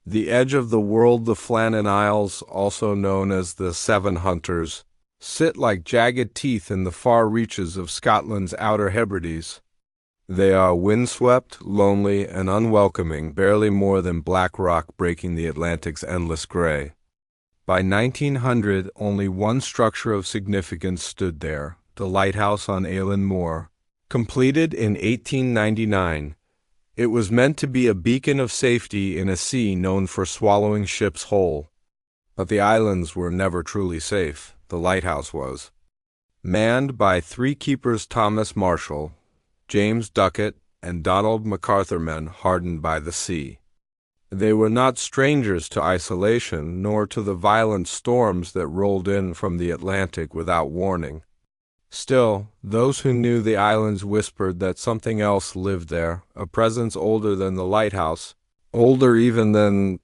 The edge of the world, the Flannan Isles, also known as the Seven Hunters, sit like jagged teeth in the far reaches of Scotland's Outer Hebrides. They are windswept, lonely, and unwelcoming, barely more than black rock breaking the Atlantic's endless gray. By 1900, only one structure of significance stood there, the Lighthouse on Eilean Moor, completed in 1899. It was meant to be a beacon of safety in a sea known for swallowing ships whole. But the islands were never truly safe. The lighthouse was. Manned by three keepers, Thomas Marshall, James Ducat, and Donald MacArthur, men hardened by the sea. They were not strangers to isolation, nor to the violent storms that rolled in from the Atlantic without warning. Still, those who knew the islands whispered that something else lived there, a presence older than the lighthouse, older even than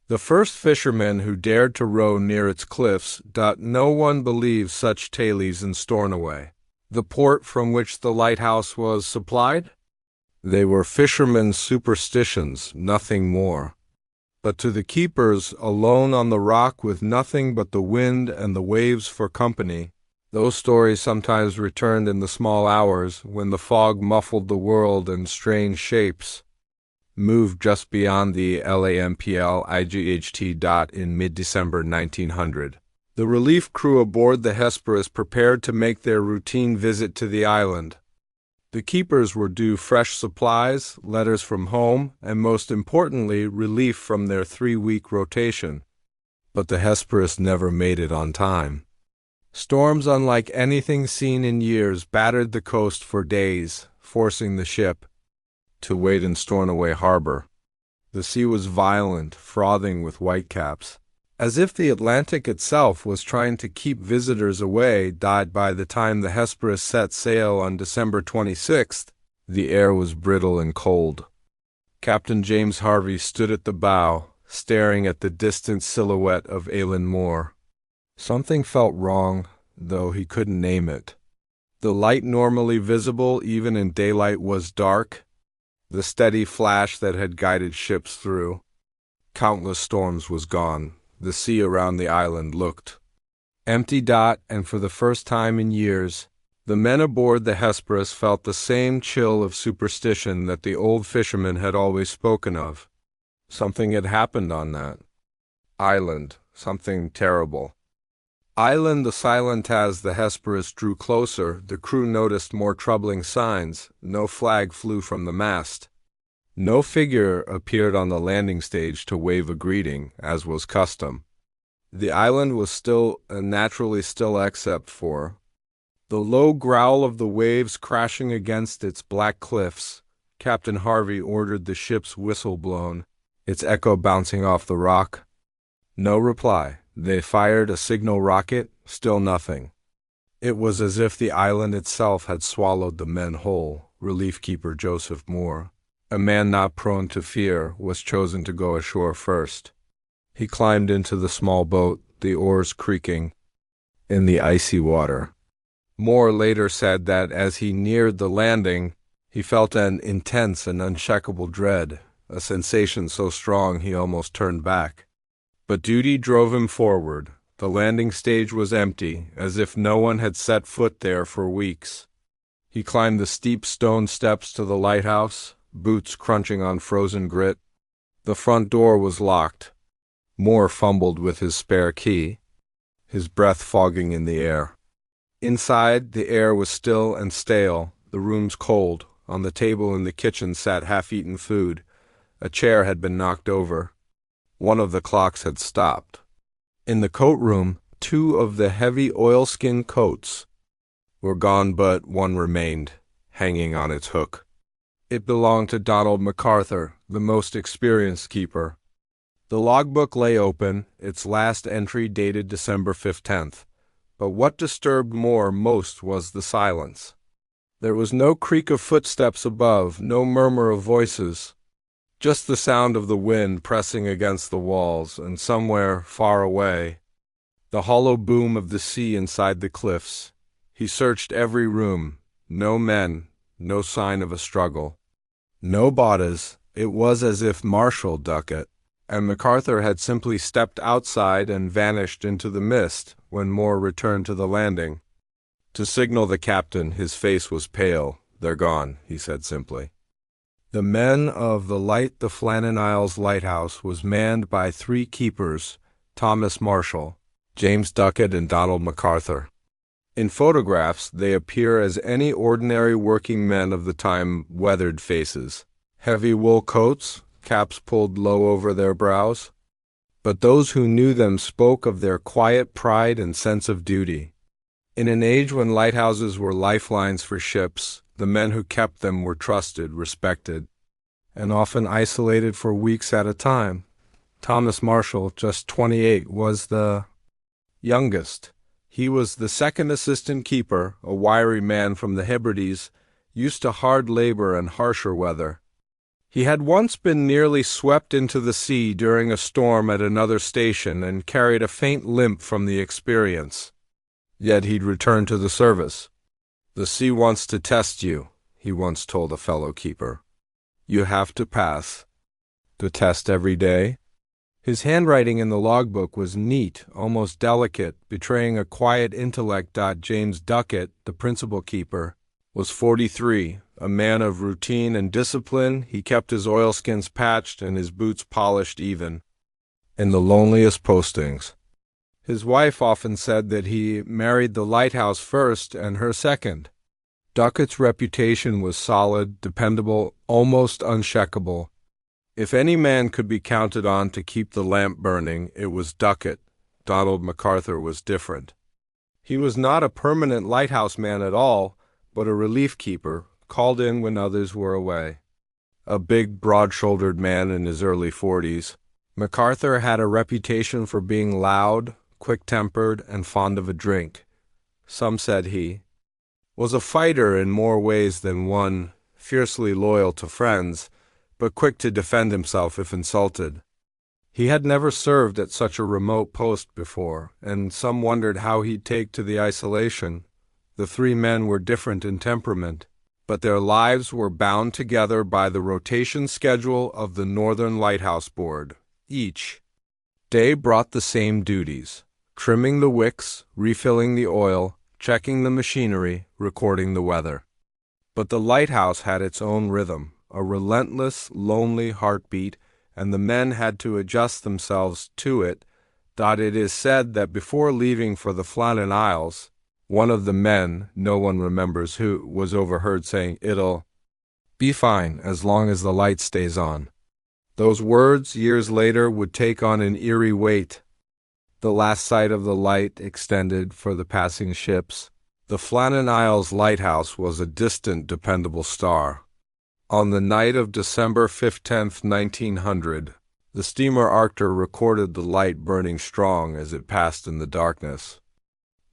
the first fishermen who dared to row near its cliffs. No one believed such tales in Stornoway, the port from which the lighthouse was supplied. They were fishermen's superstitions, nothing more. But to the keepers, alone on the rock with nothing but the wind and the waves for company, those stories sometimes returned in the small hours when the fog muffled the world and strange shapes moved just beyond the LAMPL in mid-December 1900. The relief crew aboard the Hesperus prepared to make their routine visit to the island. The keepers were due fresh supplies, letters from home, and most importantly, relief from their 3-week rotation. But the Hesperus never made it on time. Storms unlike anything seen in years battered the coast for days, forcing the ship to wait in Stornoway Harbor. The sea was violent, frothing with whitecaps, as if the Atlantic itself was trying to keep visitors away. By the time the Hesperus set sail on December 26th, the air was brittle and cold. Captain James Harvey stood at the bow, staring at the distant silhouette of Eilean Moor. Something felt wrong, though he couldn't name it. The light normally visible even in daylight was dark, the steady flash that had guided ships through countless storms was gone. The sea around the island looked empty. And for the first time in years, the men aboard the Hesperus felt the same chill of superstition that the old fishermen had always spoken of. Something had happened on that island, something terrible. Island the silent. As the Hesperus drew closer, the crew noticed more troubling signs. No flag flew from the mast. No figure appeared on the landing stage to wave a greeting, as was custom. The island was still, naturally still, except for the low growl of the waves crashing against its black cliffs. Captain Harvey ordered the ship's whistle blown, its echo bouncing off the rock. No reply. They fired a signal rocket, still nothing. It was as if the island itself had swallowed the men whole. Relief keeper Joseph Moore, a man not prone to fear, was chosen to go ashore first. He climbed into the small boat, the oars creaking in the icy water. Moore later said that as he neared the landing, he felt an intense and unshakable dread, a sensation so strong he almost turned back. But duty drove him forward. The landing stage was empty, as if no one had set foot there for weeks. He climbed the steep stone steps to the lighthouse, boots crunching on frozen grit. The front door was locked. Moore fumbled with his spare key, his breath fogging in the air. Inside, the air was still and stale, the rooms cold. On the table in the kitchen sat half-eaten food. A chair had been knocked over. One of the clocks had stopped. In the coat room, 2 of the heavy oilskin coats were gone, but one remained, hanging on its hook. It belonged to Donald MacArthur, the most experienced keeper. The logbook lay open, its last entry dated December 15th. But what disturbed Moore most was the silence. There was no creak of footsteps above, no murmur of voices. Just the sound of the wind pressing against the walls, and somewhere far away, the hollow boom of the sea inside the cliffs. He searched every room. No men, no sign of a struggle. No bodies. It was as if Marshall Ducat, and MacArthur had simply stepped outside and vanished into the mist when Moore returned to the landing. To signal the captain, his face was pale. "They're gone," he said simply. The men of the Flannan Isles Lighthouse was manned by 3 keepers, Thomas Marshall, James Ducat, and Donald MacArthur. In photographs, they appear as any ordinary working men of the time, weathered faces, heavy wool coats, caps pulled low over their brows. But those who knew them spoke of their quiet pride and sense of duty. In an age when lighthouses were lifelines for ships, the men who kept them were trusted, respected, and often isolated for weeks at a time. Thomas Marshall, just 28, was the youngest. He was the second assistant keeper, a wiry man from the Hebrides, used to hard labor and harsher weather. He had once been nearly swept into the sea during a storm at another station and carried a faint limp from the experience. Yet he'd returned to the service. "The sea wants to test you," he once told a fellow keeper. "You have to pass the test every day." His handwriting in the logbook was neat, almost delicate, betraying a quiet intellect. James Ducat, the principal keeper, was 43, a man of routine and discipline. He kept his oilskins patched and his boots polished even in the loneliest postings. His wife often said that he married the lighthouse first and her second. Ducat's reputation was solid, dependable, almost unshakable. If any man could be counted on to keep the lamp burning, it was Ducat. Donald MacArthur was different. He was not a permanent lighthouse man at all, but a relief keeper, called in when others were away. A big, broad-shouldered man in his early 40s, MacArthur had a reputation for being loud, quick-tempered, and fond of a drink. Some said he was a fighter in more ways than one, fiercely loyal to friends, but quick to defend himself if insulted. He had never served at such a remote post before, and some wondered how he'd take to the isolation. The 3 men were different in temperament, but their lives were bound together by the rotation schedule of the Northern Lighthouse Board. Each day brought the same duties: trimming the wicks, refilling the oil, checking the machinery, recording the weather. But the lighthouse had its own rhythm, a relentless, lonely heartbeat, and the men had to adjust themselves to it. It is said that before leaving for the Flannan Isles, one of the men, no one remembers who, was overheard saying, "It'll be fine as long as the light stays on." Those words, years later, would take on an eerie weight. The last sight of the light extended for the passing ships. The Flannan Isles lighthouse was a distant, dependable star. On the night of December 15, 1900, the steamer Arctur recorded the light burning strong as it passed in the darkness.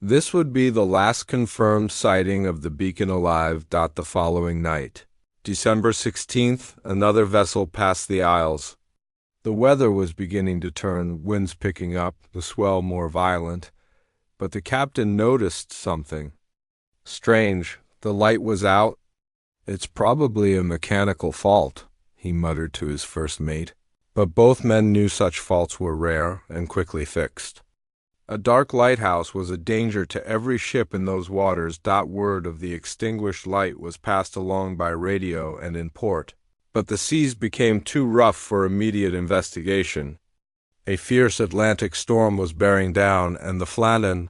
This would be the last confirmed sighting of the beacon alive. The following night, December 16th, another vessel passed the Isles. The weather was beginning to turn, winds picking up, the swell more violent, but the captain noticed something strange. The light was out. "It's probably a mechanical fault," he muttered to his first mate, but both men knew such faults were rare and quickly fixed. A dark lighthouse was a danger to every ship in those waters. Word of the extinguished light was passed along by radio and in port, but the seas became too rough for immediate investigation. A fierce Atlantic storm was bearing down, and the Flannan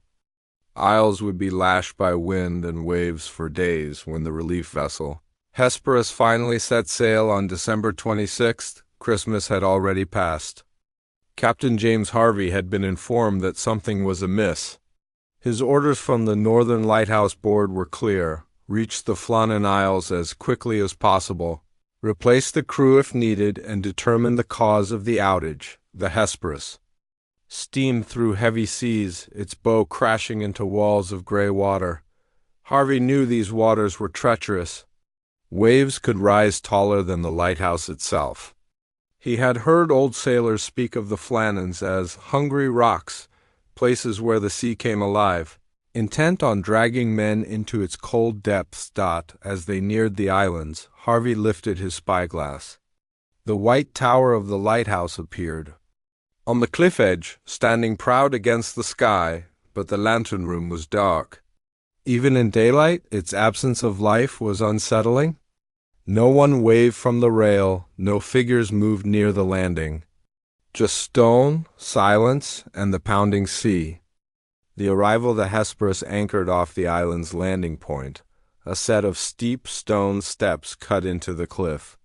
Isles would be lashed by wind and waves for days when the relief vessel Hesperus finally set sail on December 26th. Christmas had already passed. Captain James Harvey had been informed that something was amiss. His orders from the Northern Lighthouse Board were clear: reach the Flannan Isles as quickly as possible, replace the crew if needed, and determine the cause of the outage. The Hesperus steamed through heavy seas, its bow crashing into walls of gray water. Harvey knew these waters were treacherous. Waves could rise taller than the lighthouse itself. He had heard old sailors speak of the Flannans as hungry rocks, places where the sea came alive, intent on dragging men into its cold depths. As they neared the islands, Harvey lifted his spyglass. The white tower of the lighthouse appeared, On the cliff edge, standing proud against the sky, but the lantern room was dark. Even in daylight, its absence of life was unsettling. No one waved from the rail, no figures moved near the landing. Just stone, silence, and the pounding sea. The arrival of the Hesperus anchored off the island's landing point, a set of steep stone steps cut into the cliff.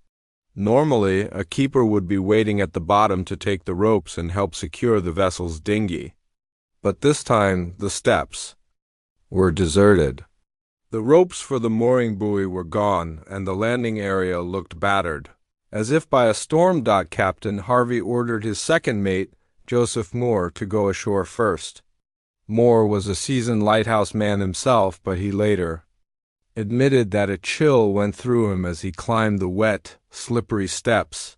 Normally, a keeper would be waiting at the bottom to take the ropes and help secure the vessel's dinghy. But this time, the steps were deserted. The ropes for the mooring buoy were gone, and the landing area looked battered. As if by a storm, Captain Harvey ordered his second mate, Joseph Moore, to go ashore first. Moore was a seasoned lighthouse man himself, but he later admitted that a chill went through him as he climbed the wet, slippery steps.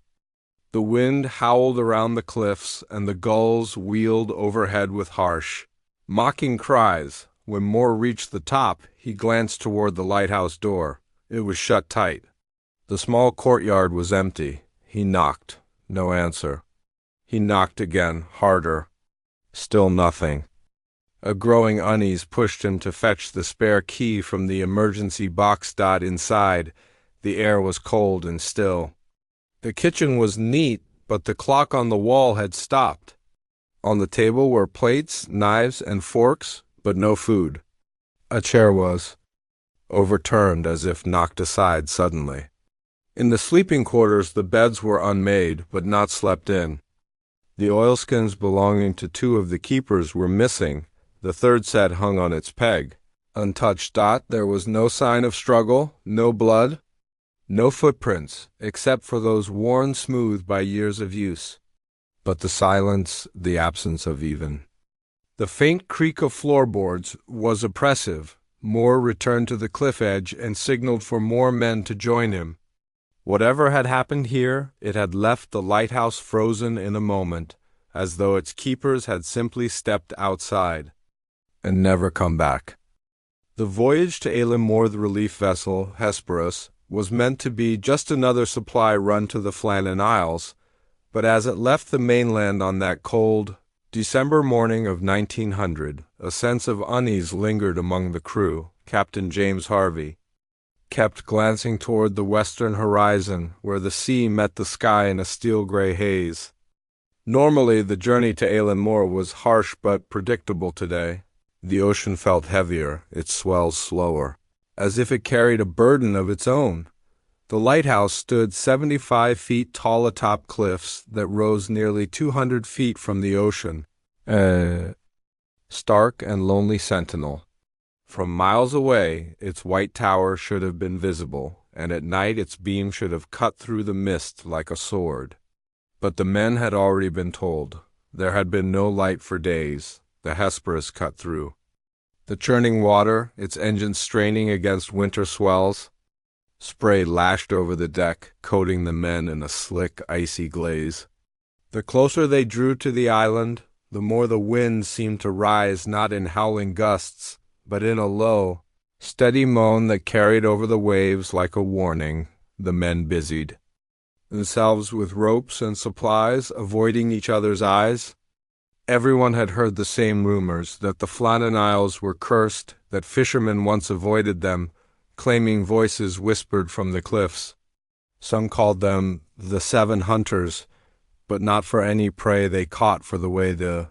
The wind howled around the cliffs, and the gulls wheeled overhead with harsh, mocking cries. When Moore reached the top, he glanced toward the lighthouse door. It was shut tight. The small courtyard was empty. He knocked. No answer. He knocked again, harder. Still nothing. A growing unease pushed him to fetch the spare key from the emergency box. Inside, the air was cold and still. The kitchen was neat, but the clock on the wall had stopped. On the table were plates, knives, and forks, but no food. A chair was overturned as if knocked aside suddenly. In the sleeping quarters, the beds were unmade, but not slept in. The oilskins belonging to two of the keepers were missing. The third set hung on its peg, untouched. There was no sign of struggle, no blood, no footprints, except for those worn smooth by years of use. But the silence, the absence of even. The faint creak of floorboards was oppressive. Moore returned to the cliff edge and signaled for more men to join him. Whatever had happened here, it had left the lighthouse frozen in a moment, as though its keepers had simply stepped outside and never come back. The voyage to Eilean Mor, the relief vessel, Hesperus, was meant to be just another supply run to the Flannan Isles, but as it left the mainland on that cold December morning of 1900, a sense of unease lingered among the crew. Captain James Harvey kept glancing toward the western horizon, where the sea met the sky in a steel-gray haze. Normally, the journey to Eilean Mor was harsh but predictable today. The ocean felt heavier, its swells slower, as if it carried a burden of its own. The lighthouse stood 75 feet tall atop cliffs that rose nearly 200 feet from the ocean. Stark and lonely sentinel. From miles away, its white tower should have been visible, and at night its beam should have cut through the mist like a sword. But the men had already been told. There had been no light for days. The Hesperus cut through. The churning water, its engines straining against winter swells. Spray lashed over the deck, coating the men in a slick, icy glaze. The closer they drew to the island, the more the wind seemed to rise not in howling gusts, but in a low, steady moan that carried over the waves like a warning. The men busied themselves with ropes and supplies, avoiding each other's eyes. Everyone had heard the same rumors, that the Flannan Isles were cursed, that fishermen once avoided them, claiming voices whispered from the cliffs. Some called them the Seven Hunters, but not for any prey they caught, for the way the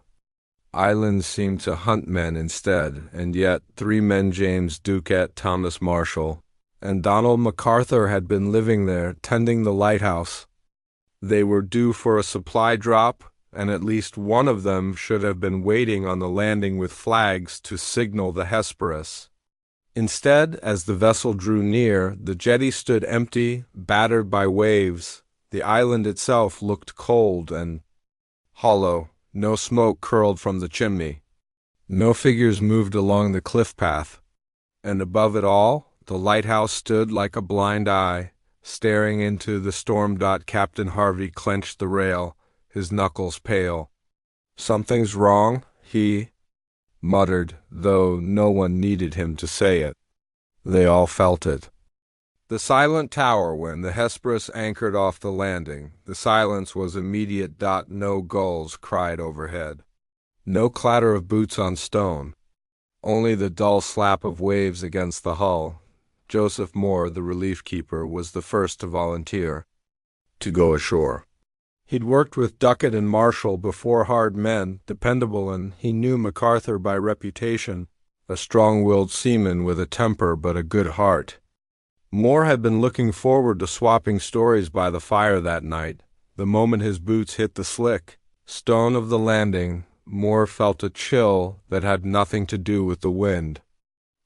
islands seemed to hunt men instead. And yet 3 men, James Ducat, Thomas Marshall, and Donald MacArthur, had been living there, tending the lighthouse. They were due for a supply drop, and at least one of them should have been waiting on the landing with flags to signal the Hesperus. Instead, as the vessel drew near, the jetty stood empty, battered by waves. The island itself looked cold and hollow. No smoke curled from the chimney. No figures moved along the cliff path. And above it all, the lighthouse stood like a blind eye, staring into the storm. Captain Harvey clenched the rail, his knuckles pale. "Something's wrong," he muttered, though no one needed him to say it. They all felt it. The silent tower when the Hesperus anchored off the landing. The silence was immediate. No gulls cried overhead. No clatter of boots on stone. Only the dull slap of waves against the hull. Joseph Moore, the relief keeper, was the first to volunteer to go ashore. He'd worked with Ducat and Marshall before, hard men, dependable, and he knew MacArthur by reputation, a strong-willed seaman with a temper but a good heart. Moore had been looking forward to swapping stories by the fire that night. The moment his boots hit the slick stone of the landing, Moore felt a chill that had nothing to do with the wind.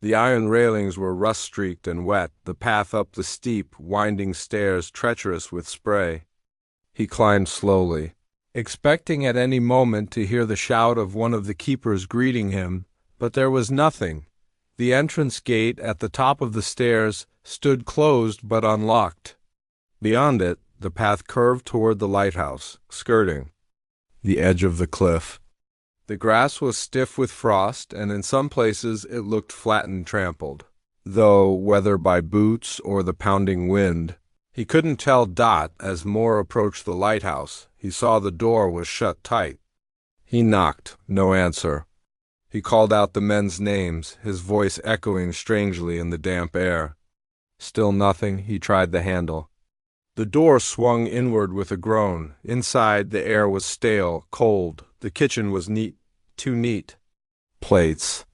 The iron railings were rust-streaked and wet, the path up the steep, winding stairs treacherous with spray. He climbed slowly, expecting at any moment to hear the shout of one of the keepers greeting him, but there was nothing. The entrance gate at the top of the stairs stood closed but unlocked. Beyond it, the path curved toward the lighthouse, skirting the edge of the cliff. The grass was stiff with frost, and in some places it looked flat and trampled, though whether by boots or the pounding wind, he couldn't tell. As Moore approached the lighthouse, he saw the door was shut tight. He knocked, no answer. He called out the men's names, his voice echoing strangely in the damp air. Still nothing. He tried the handle. The door swung inward with a groan. Inside, the air was stale, cold. The kitchen was neat, too neat. Plates,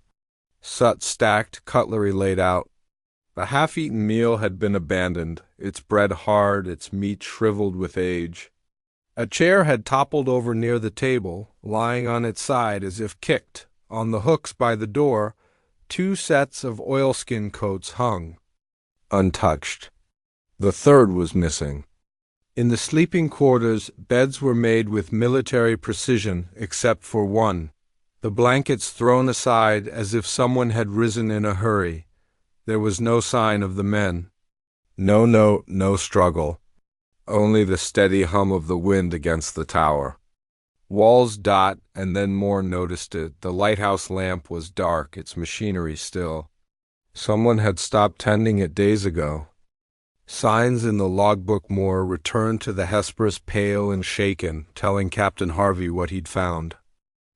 soot stacked, cutlery laid out. The half-eaten meal had been abandoned, its bread hard, its meat shriveled with age. A chair had toppled over near the table, lying on its side as if kicked. On the hooks by the door, 2 sets of oilskin coats hung, untouched. The third was missing. In the sleeping quarters, beds were made with military precision, except for one. The blankets thrown aside as if someone had risen in a hurry. There was no sign of the men. No note, no struggle. Only the steady hum of the wind against the tower. Walls. And then Moore noticed it. The lighthouse lamp was dark, its machinery still. Someone had stopped tending it days ago. Signs in the logbook. Moore returned to the Hesperus pale and shaken, telling Captain Harvey what he'd found.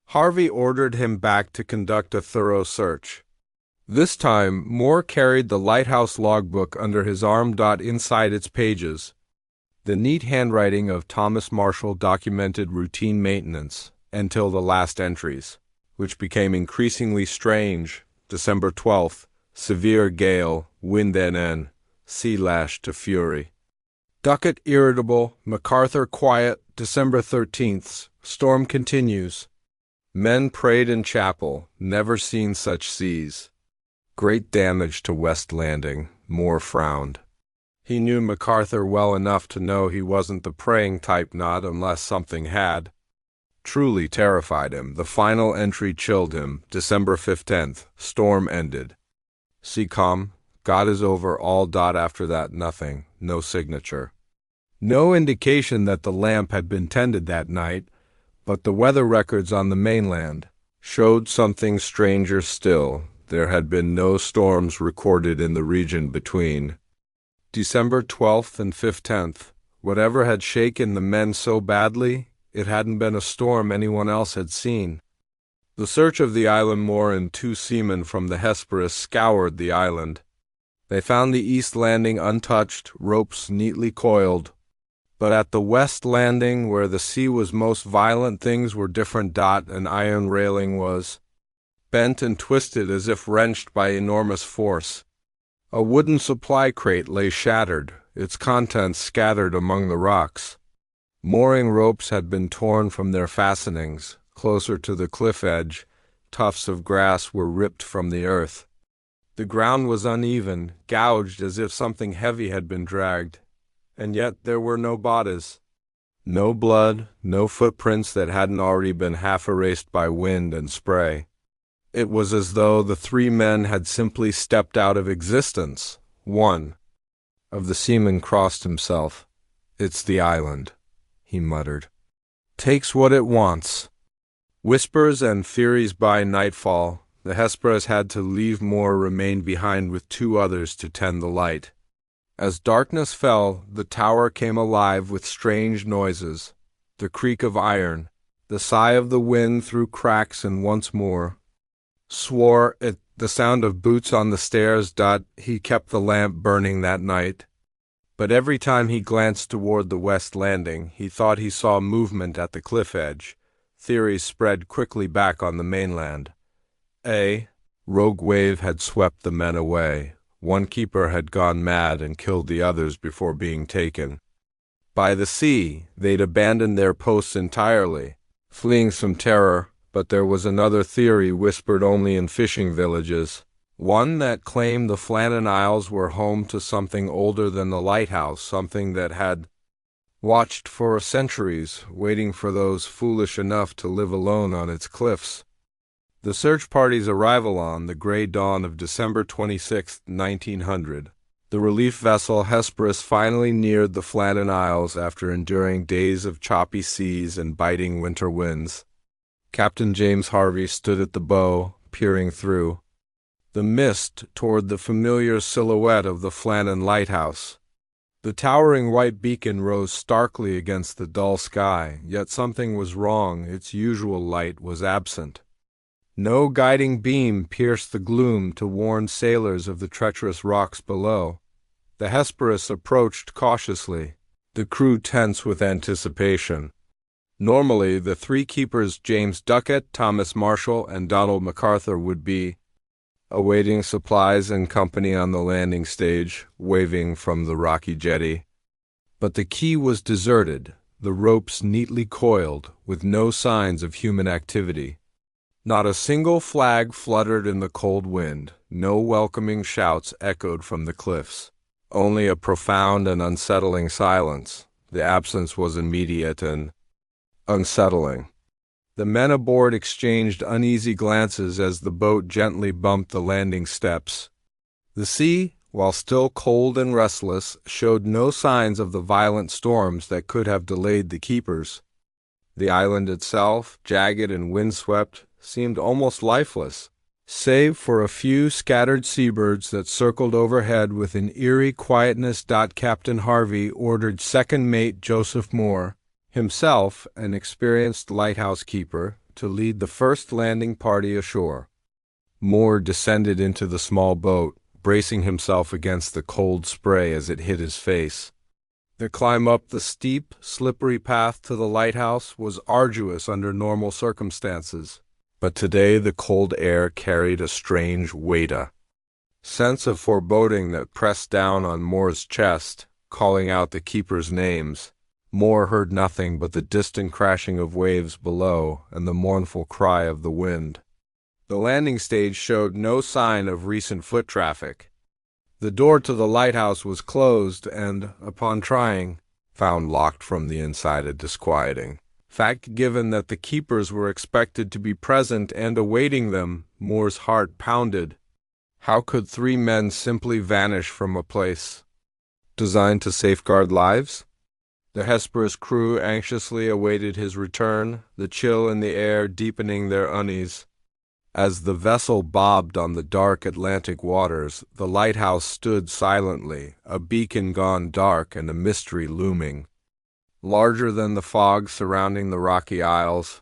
Harvey ordered him back to conduct a thorough search. This time, Moore carried the lighthouse logbook under his arm. Inside its pages, the neat handwriting of Thomas Marshall documented routine maintenance until the last entries, which became increasingly strange. December 12th, severe gale, wind NN, sea lashed to fury. Ducat irritable, MacArthur quiet. December 13th, storm continues. Men prayed in chapel, never seen such seas. Great damage to West Landing. Moore frowned. He knew MacArthur well enough to know he wasn't the praying type, not unless something had truly terrified him. The final entry chilled him. December 15th, storm ended. Sea calm, God is over all. After that, nothing, no signature. No indication that the lamp had been tended that night, but the weather records on the mainland showed something stranger still. There had been no storms recorded in the region between December 12th and 15th. Whatever had shaken the men so badly, it hadn't been a storm anyone else had seen. The search of the island. Moore and 2 seamen from the Hesperus scoured the island. They found the east landing untouched, ropes neatly coiled. But at the west landing, where the sea was most violent, things were different. An iron railing was bent and twisted as if wrenched by enormous force. A wooden supply crate lay shattered, its contents scattered among the rocks. Mooring ropes had been torn from their fastenings. Closer to the cliff edge, tufts of grass were ripped from the earth. The ground was uneven, gouged as if something heavy had been dragged. And yet there were no bodies. No blood, no footprints that hadn't already been half erased by wind and spray. It was as though the 3 men had simply stepped out of existence. One of the seamen crossed himself. It's the island, he muttered. Takes what it wants. Whispers and theories. By nightfall, the Hesperus had to leave. Moore remained behind with 2 others to tend the light. As darkness fell, the tower came alive with strange noises, the creak of iron, the sigh of the wind through cracks, and once more swore at the sound of boots on the stairs. He kept the lamp burning that night, but every time he glanced toward the west landing, he thought he saw movement at the cliff edge. Theories spread quickly back on the mainland. A rogue wave had swept the men away. One keeper had gone mad and killed the others before being taken. By the sea, they'd abandoned their posts entirely, fleeing some terror. But there was another theory whispered only in fishing villages, one that claimed the Flannan Isles were home to something older than the Lighthouse, something that had watched for centuries, waiting for those foolish enough to live alone on its cliffs. The search party's arrival on the gray dawn of December 26, 1900, the relief vessel Hesperus finally neared the Flannan Isles after enduring days of choppy seas and biting winter winds. Captain James Harvey stood at the bow, peering through the mist toward the familiar silhouette of the Flannan Lighthouse. The towering white beacon rose starkly against the dull sky, yet something was wrong. Its usual light was absent. No guiding beam pierced the gloom to warn sailors of the treacherous rocks below. The Hesperus approached cautiously, the crew tense with anticipation. Normally, the three keepers, James Ducat, Thomas Marshall, and Donald MacArthur, would be awaiting supplies and company on the landing stage, waving from the rocky jetty. But the quay was deserted, the ropes neatly coiled, with no signs of human activity. Not a single flag fluttered in the cold wind, no welcoming shouts echoed from the cliffs. Only a profound and unsettling silence. The absence was immediate and unsettling. The men aboard exchanged uneasy glances as the boat gently bumped the landing steps. The sea, while still cold and restless, showed no signs of the violent storms that could have delayed the keepers. The island itself, jagged and windswept, seemed almost lifeless, save for a few scattered seabirds that circled overhead with an eerie quietness. Captain Harvey ordered second mate Joseph Moore, himself an experienced lighthouse keeper, to lead the first landing party ashore. Moore descended into the small boat, bracing himself against the cold spray as it hit his face. The climb up the steep, slippery path to the lighthouse was arduous under normal circumstances, but today the cold air carried a strange weight, a sense of foreboding that pressed down on Moore's chest, calling out the keepers' names. Moore heard nothing but the distant crashing of waves below and the mournful cry of the wind. The landing stage showed no sign of recent foot traffic. The door to the lighthouse was closed and, upon trying, found locked from the inside. A disquieting fact, given that the keepers were expected to be present and awaiting them. Moore's heart pounded. How could three men simply vanish from a place designed to safeguard lives? The Hesperus crew anxiously awaited his return, the chill in the air deepening their unease. As the vessel bobbed on the dark Atlantic waters, the lighthouse stood silently, a beacon gone dark and a mystery looming, larger than the fog surrounding the rocky isles.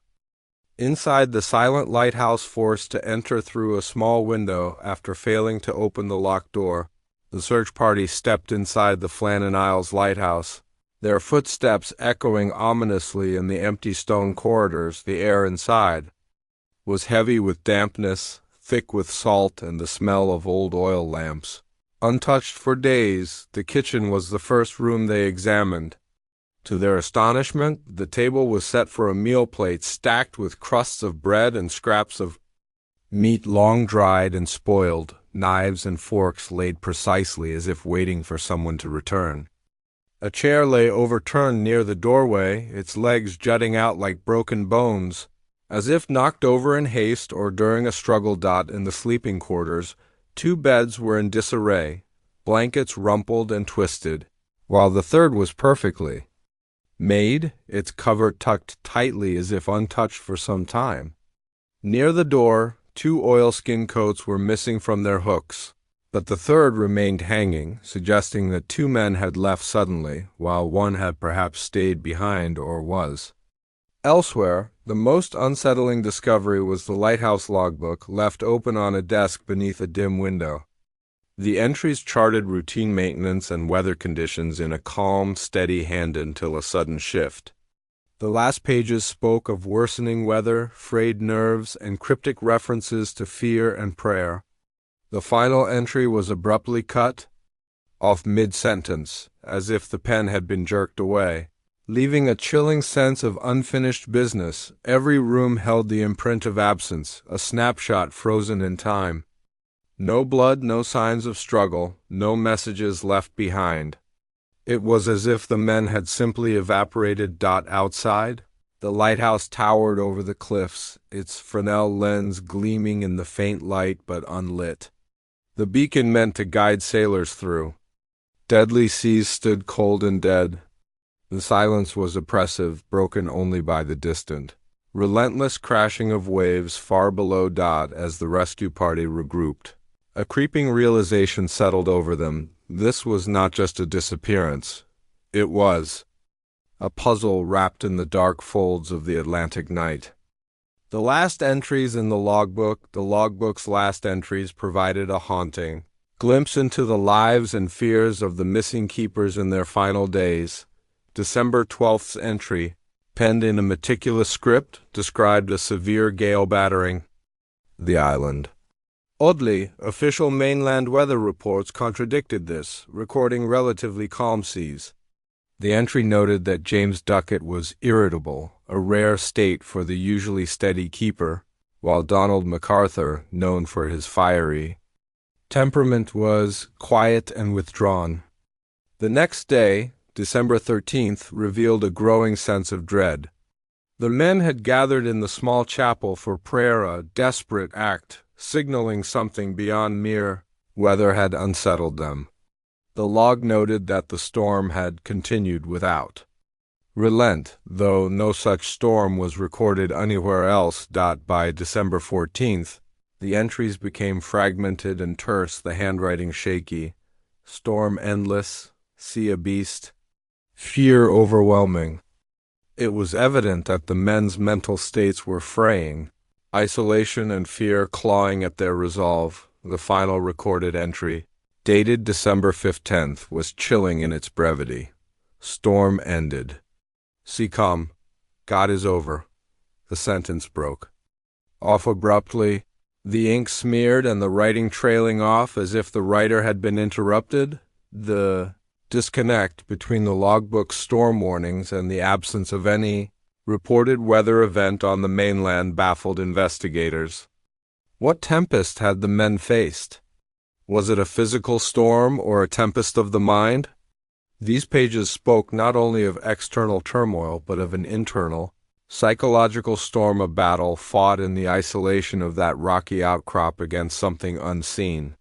Inside, the silent lighthouse forced to enter through a small window after failing to open the locked door. The search party stepped inside the Flannan Isles lighthouse, their footsteps echoing ominously in the empty stone corridors. The air inside was heavy with dampness, thick with salt and the smell of old oil lamps. Untouched for days, the kitchen was the first room they examined. To their astonishment, the table was set for a meal plate stacked with crusts of bread and scraps of meat long dried and spoiled, knives and forks laid precisely as if waiting for someone to return. A chair lay overturned near the doorway, its legs jutting out like broken bones, as if knocked over in haste or during a struggle. In the sleeping quarters, two beds were in disarray, blankets rumpled and twisted, while the third was perfectly made, its cover tucked tightly as if untouched for some time. Near the door, two oilskin coats were missing from their hooks. but the third remained hanging, suggesting that two men had left suddenly, while one had perhaps stayed behind or was. Elsewhere, the most unsettling discovery was the lighthouse logbook left open on a desk beneath a dim window. The entries charted routine maintenance and weather conditions in a calm, steady hand until a sudden shift. The last pages spoke of worsening weather, frayed nerves, and cryptic references to fear and prayer. The final entry was abruptly cut off mid-sentence, as if the pen had been jerked away, leaving a chilling sense of unfinished business. Every room held the imprint of absence, a snapshot frozen in time. No blood, no signs of struggle, no messages left behind. It was as if the men had simply evaporated. Outside, the lighthouse towered over the cliffs, its Fresnel lens gleaming in the faint light but unlit. The beacon meant to guide sailors through. Deadly seas stood cold and dead. The silence was oppressive, broken only by the distant, relentless crashing of waves far below. As the rescue party regrouped, a creeping realization settled over them. This was not just a disappearance. It was a puzzle wrapped in the dark folds of the Atlantic night. The last entries in the logbook's last entries, provided a haunting glimpse into the lives and fears of the missing keepers in their final days. December 12th's entry, penned in a meticulous script, described a severe gale battering the island. Oddly, official mainland weather reports contradicted this, recording relatively calm seas. The entry noted that James Ducat was irritable, a rare state for the usually steady keeper, while Donald MacArthur, known for his fiery temperament, was quiet and withdrawn. The next day, December 13th, revealed a growing sense of dread. The men had gathered in the small chapel for prayer, a desperate act, signaling something beyond mere weather had unsettled them. The log noted that the storm had continued without relent, though no such storm was recorded anywhere else. By December 14th, the entries became fragmented and terse, the handwriting shaky. Storm endless, sea a beast, fear overwhelming. It was evident that the men's mental states were fraying, isolation and fear clawing at their resolve. The final recorded entry, dated December 15th, was chilling in its brevity. Storm ended. Sea calm. God is over. The sentence broke off abruptly, the ink smeared and the writing trailing off as if the writer had been interrupted. The disconnect between the logbook's storm warnings and the absence of any reported weather event on the mainland baffled investigators. What tempest had the men faced? Was it a physical storm or a tempest of the mind? These pages spoke not only of external turmoil, but of an internal, psychological storm, a battle fought in the isolation of that rocky outcrop against something unseen.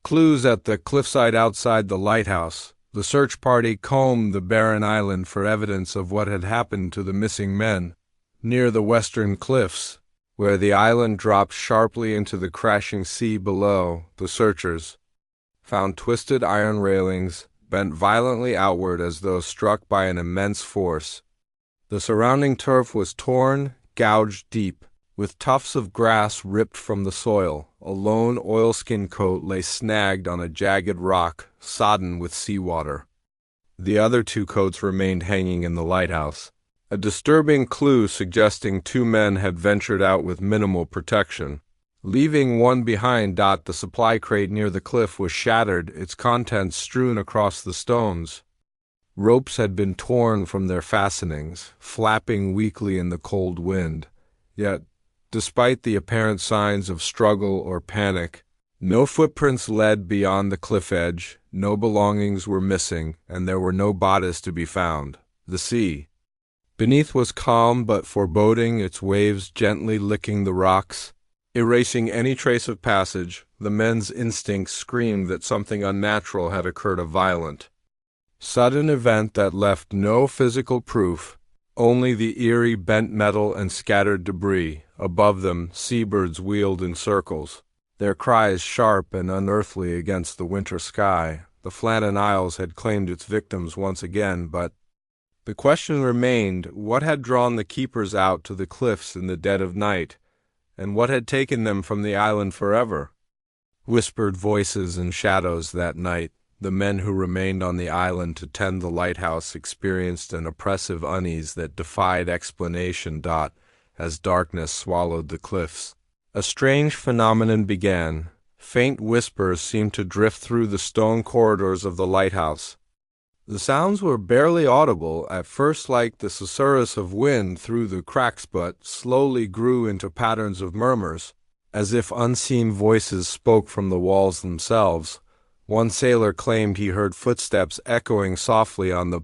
Clues at the cliffside outside the lighthouse. The search party combed the barren island for evidence of what had happened to the missing men. Near the western cliffs, where the island dropped sharply into the crashing sea below, the searchers found twisted iron railings, bent violently outward as though struck by an immense force. The surrounding turf was torn, gouged deep, with tufts of grass ripped from the soil. A lone oilskin coat lay snagged on a jagged rock, sodden with seawater. The other two coats remained hanging in the lighthouse, a disturbing clue suggesting two men had ventured out with minimal protection, leaving one behind. The supply crate near the cliff was shattered, its contents strewn across the stones. Ropes had been torn from their fastenings, flapping weakly in the cold wind. Yet, despite the apparent signs of struggle or panic, no footprints led beyond the cliff edge, no belongings were missing, and there were no bodies to be found. The sea beneath was calm but foreboding, its waves gently licking the rocks, erasing any trace of passage. The men's instincts screamed that something unnatural had occurred, a violent, sudden event that left no physical proof, only the eerie bent metal and scattered debris. Above them, seabirds wheeled in circles, Their cries sharp and unearthly against the winter sky. The Flannan Isles had claimed its victims once again, but the question remained, what had drawn the keepers out to the cliffs in the dead of night, and what had taken them from the island forever? Whispered voices and shadows that night. The men who remained on the island to tend the lighthouse experienced an oppressive unease that defied explanation. As darkness swallowed the cliffs, a strange phenomenon began. Faint whispers seemed to drift through the stone corridors of the lighthouse. The sounds were barely audible, at first like the susurrus of wind through the cracks, but slowly grew into patterns of murmurs, as if unseen voices spoke from the walls themselves. One sailor claimed he heard footsteps echoing softly on the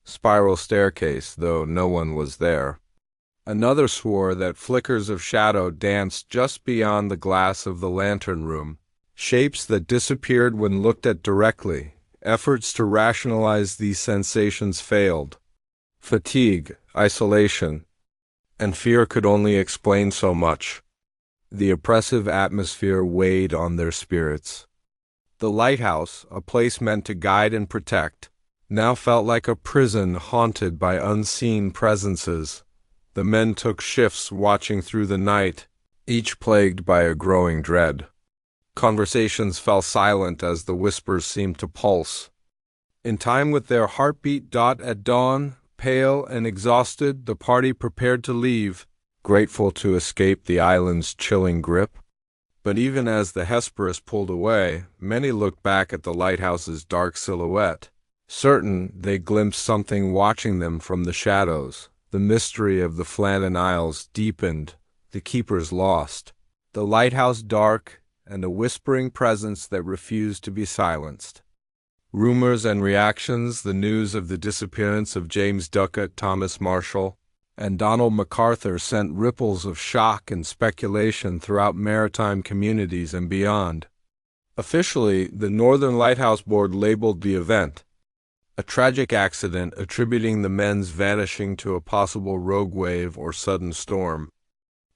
spiral staircase, though no one was there. Another swore that flickers of shadow danced just beyond the glass of the lantern room, shapes that disappeared when looked at directly. Efforts to rationalize these sensations failed. Fatigue, isolation, and fear could only explain so much. The oppressive atmosphere weighed on their spirits. The lighthouse, a place meant to guide and protect, now felt like a prison haunted by unseen presences. The men took shifts watching through the night, each plagued by a growing dread. Conversations fell silent as the whispers seemed to pulse. In time with their heartbeat. At dawn, pale and exhausted, the party prepared to leave, grateful to escape the island's chilling grip. But even as the Hesperus pulled away, many looked back at the lighthouse's dark silhouette, certain they glimpsed something watching them from the shadows. The mystery of the Flannan Isles deepened, the keepers lost, the lighthouse dark, and a whispering presence that refused to be silenced. Rumors and reactions, the news of the disappearance of James Ducat, Thomas Marshall, and Donald MacArthur sent ripples of shock and speculation throughout maritime communities and beyond. Officially, the Northern Lighthouse Board labeled the event a tragic accident, attributing the men's vanishing to a possible rogue wave or sudden storm.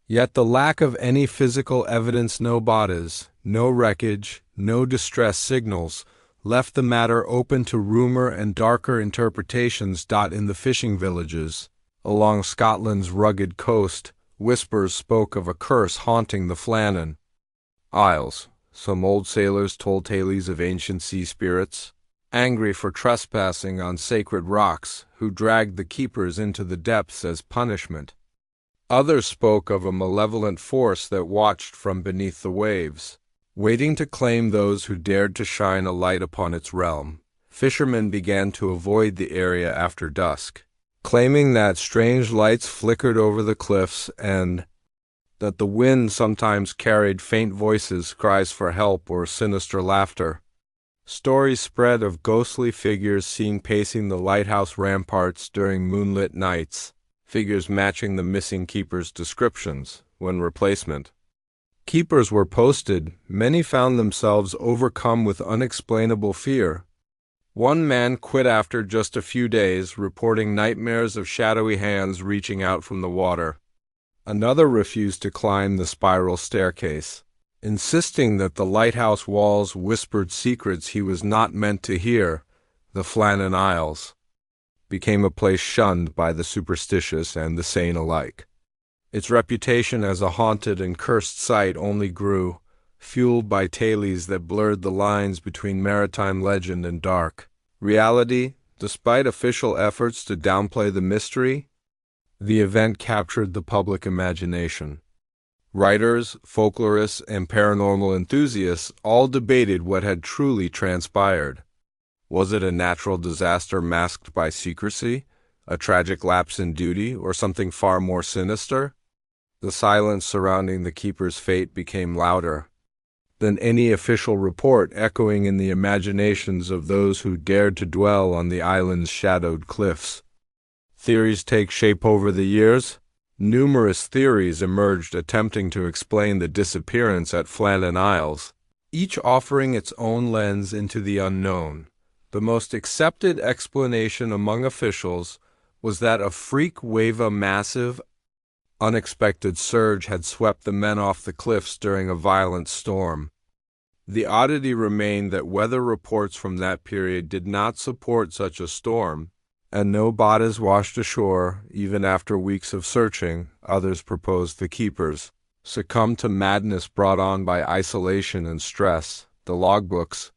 Yet the lack of any physical evidence, no bodies, no wreckage, no distress signals, left the matter open to rumor and darker interpretations. In the fishing villages along Scotland's rugged coast, whispers spoke of a curse haunting the Flannan Isles. Some old sailors told tales of ancient sea spirits, angry for trespassing on sacred rocks, who dragged the keepers into the depths as punishment. Others spoke of a malevolent force that watched from beneath the waves, waiting to claim those who dared to shine a light upon its realm. Fishermen began to avoid the area after dusk, claiming that strange lights flickered over the cliffs and that the wind sometimes carried faint voices, cries for help, or sinister laughter. Stories spread of ghostly figures seen pacing the lighthouse ramparts during moonlit nights, figures matching the missing keepers' descriptions. When replacement keepers were posted, many found themselves overcome with unexplainable fear. One man quit after just a few days, reporting nightmares of shadowy hands reaching out from the water. Another refused to climb the spiral staircase, insisting that the lighthouse walls whispered secrets he was not meant to hear. The Flannan Isles became a place shunned by the superstitious and the sane alike. Its reputation as a haunted and cursed site only grew, fueled by tales that blurred the lines between maritime legend and dark reality. Despite official efforts to downplay the mystery, the event captured the public imagination. Writers, folklorists, and paranormal enthusiasts all debated what had truly transpired. Was it a natural disaster masked by secrecy, a tragic lapse in duty, or something far more sinister? The silence surrounding the keeper's fate became louder than any official report, echoing in the imaginations of those who dared to dwell on the island's shadowed cliffs. Theories take shape over the years. Numerous theories emerged attempting to explain the disappearance at Flannan Isles, each offering its own lens into the unknown. The most accepted explanation among officials was that a freak wave, a massive, unexpected surge had swept the men off the cliffs during a violent storm. The oddity remained that weather reports from that period did not support such a storm, and no bodies washed ashore even after weeks of searching. Others proposed the keepers succumbed to madness brought on by isolation and stress. The logbooks,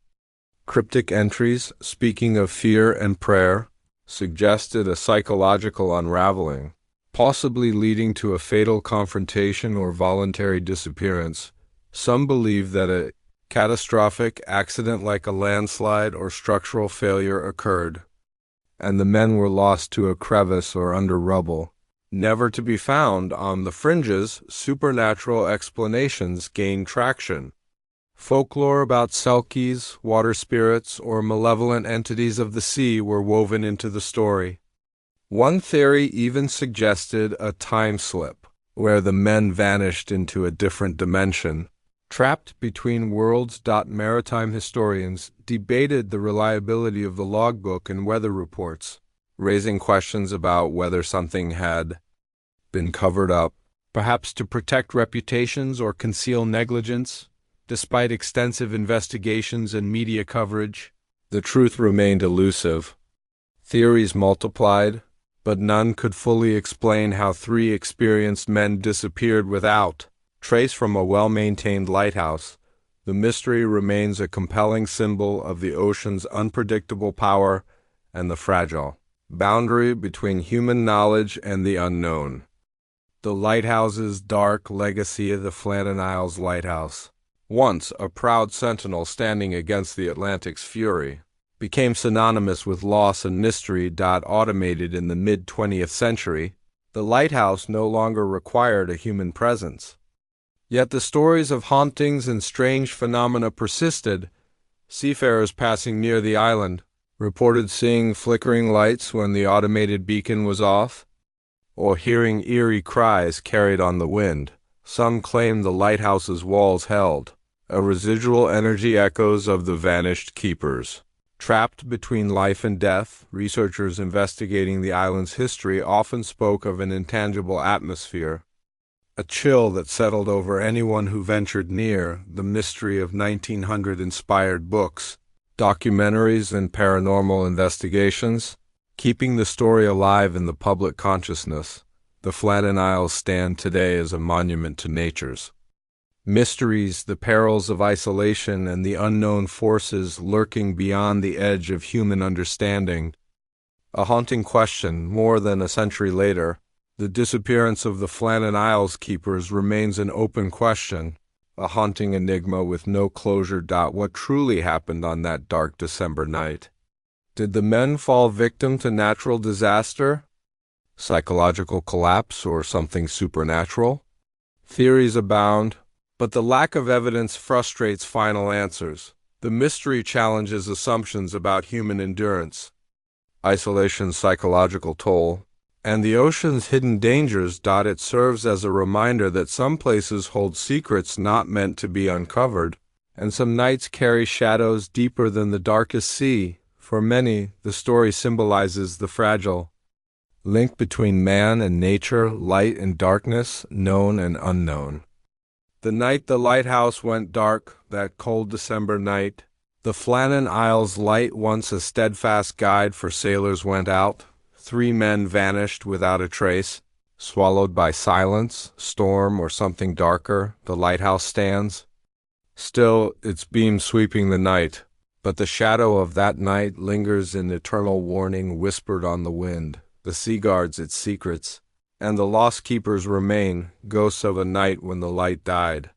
cryptic entries speaking of fear and prayer, suggested a psychological unraveling, possibly leading to a fatal confrontation or voluntary disappearance. Some believe that a catastrophic accident like a landslide or structural failure occurred, and the men were lost to a crevice or under rubble, never to be found. On the fringes, supernatural explanations gained traction. Folklore about selkies, water spirits, or malevolent entities of the sea were woven into the story. One theory even suggested a time slip, where the men vanished into a different dimension, trapped between worlds. Maritime historians debated the reliability of the logbook and weather reports, raising questions about whether something had been covered up, perhaps to protect reputations or conceal negligence. Despite extensive investigations and media coverage, the truth remained elusive. Theories multiplied, but none could fully explain how three experienced men disappeared without trace from a well-maintained lighthouse. The mystery remains a compelling symbol of the ocean's unpredictable power and the fragile boundary between human knowledge and the unknown. The lighthouse's dark legacy. Of the Flannan Isles Lighthouse, once a proud sentinel standing against the Atlantic's fury, became synonymous with loss and mystery. Automated in the mid-20th century, the lighthouse no longer required a human presence. Yet the stories of hauntings and strange phenomena persisted. Seafarers passing near the island reported seeing flickering lights when the automated beacon was off, or hearing eerie cries carried on the wind. Some claimed the lighthouse's walls held a residual energy, echoes of the vanished keepers. Trapped between life and death, researchers investigating the island's history often spoke of an intangible atmosphere, a chill that settled over anyone who ventured near. The mystery of 1900 inspired books, documentaries, and paranormal investigations, keeping the story alive in the public consciousness. The Flannan Isles stand today as a monument to nature's mysteries, the perils of isolation, and the unknown forces lurking beyond the edge of human understanding. A haunting question more than a century later. The disappearance of the Flannan Isles keepers remains an open question, a haunting enigma with no closure. What truly happened on that dark December night? Did the men fall victim to natural disaster, psychological collapse, or something supernatural? Theories abound, but the lack of evidence frustrates final answers. The mystery challenges assumptions about human endurance, isolation's psychological toll, and the ocean's hidden dangers. It serves as a reminder that some places hold secrets not meant to be uncovered, and some nights carry shadows deeper than the darkest sea. For many, the story symbolizes the fragile link between man and nature, light and darkness, known and unknown. The night the lighthouse went dark, that cold December night, the Flannan Isles light, once a steadfast guide for sailors, went out. 3 men vanished without a trace, swallowed by silence, storm, or something darker. The lighthouse stands, still, its beams sweeping the night, but the shadow of that night lingers in eternal warning, whispered on the wind. The sea guards its secrets, and the lost keepers remain, ghosts of a night when the light died.